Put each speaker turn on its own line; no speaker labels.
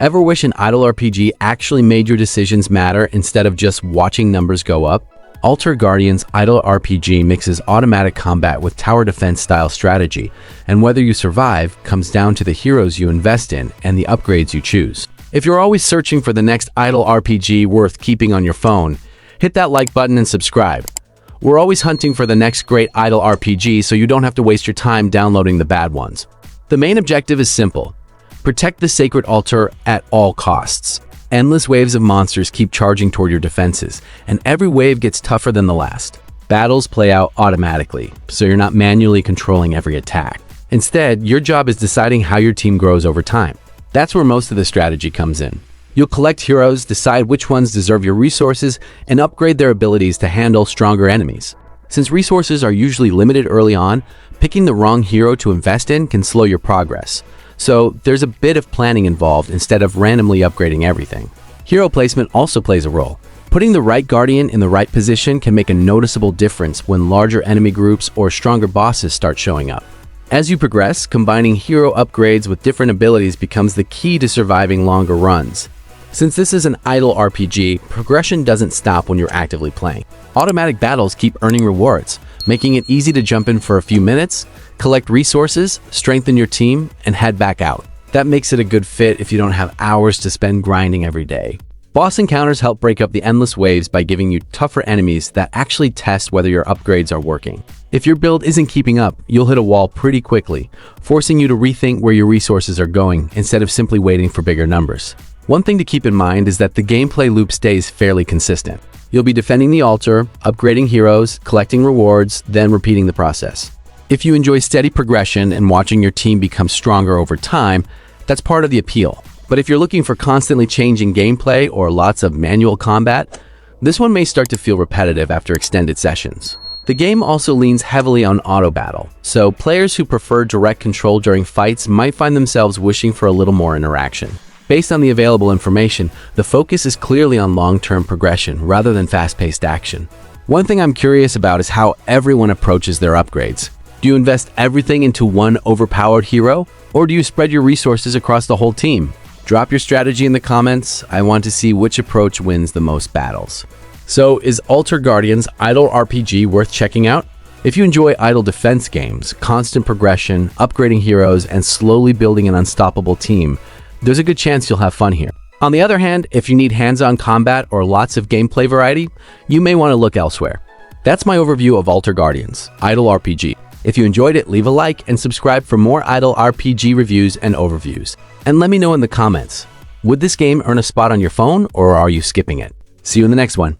Ever wish an idle RPG actually made your decisions matter instead of just watching numbers go up? Altar Guardians Idle RPG mixes automatic combat with tower defense style strategy, and whether you survive comes down to the heroes you invest in and the upgrades you choose. If you're always searching for the next idle RPG worth keeping on your phone, hit that like button and subscribe. We're always hunting for the next great idle RPG, so you don't have to waste your time downloading the bad ones. The main objective is simple: protect the sacred altar at all costs. Endless waves of monsters keep charging toward your defenses, and every wave gets tougher than the last. Battles play out automatically, so you're not manually controlling every attack. Instead, your job is deciding how your team grows over time. That's where most of the strategy comes in. You'll collect heroes, decide which ones deserve your resources, and upgrade their abilities to handle stronger enemies. Since resources are usually limited early on, picking the wrong hero to invest in can slow your progress. So there's a bit of planning involved instead of randomly upgrading everything. Hero placement also plays a role. Putting the right guardian in the right position can make a noticeable difference when larger enemy groups or stronger bosses start showing up. As you progress, combining hero upgrades with different abilities becomes the key to surviving longer runs. Since this is an idle RPG, progression doesn't stop when you're actively playing. Automatic battles keep earning rewards, making it easy to jump in for a few minutes, collect resources, strengthen your team, and head back out. That makes it a good fit if you don't have hours to spend grinding every day. Boss encounters help break up the endless waves by giving you tougher enemies that actually test whether your upgrades are working. If your build isn't keeping up, you'll hit a wall pretty quickly, forcing you to rethink where your resources are going instead of simply waiting for bigger numbers. One thing to keep in mind is that the gameplay loop stays fairly consistent. You'll be defending the altar, upgrading heroes, collecting rewards, then repeating the process. If you enjoy steady progression and watching your team become stronger over time, that's part of the appeal. But if you're looking for constantly changing gameplay or lots of manual combat, this one may start to feel repetitive after extended sessions. The game also leans heavily on auto battle, so players who prefer direct control during fights might find themselves wishing for a little more interaction. Based on the available information, the focus is clearly on long-term progression rather than fast-paced action. One thing I'm curious about is how everyone approaches their upgrades. Do you invest everything into one overpowered hero, or do you spread your resources across the whole team? Drop your strategy in the comments. I want to see which approach wins the most battles. So, is Altar Guardians Idle RPG worth checking out? If you enjoy idle defense games, constant progression, upgrading heroes, and slowly building an unstoppable team, there's a good chance you'll have fun here. On the other hand, if you need hands-on combat or lots of gameplay variety, you may want to look elsewhere. That's my overview of Altar Guardians Idle RPG. If you enjoyed it, leave a like and subscribe for more idle RPG reviews and overviews. And let me know in the comments, would this game earn a spot on your phone or are you skipping it? See you in the next one.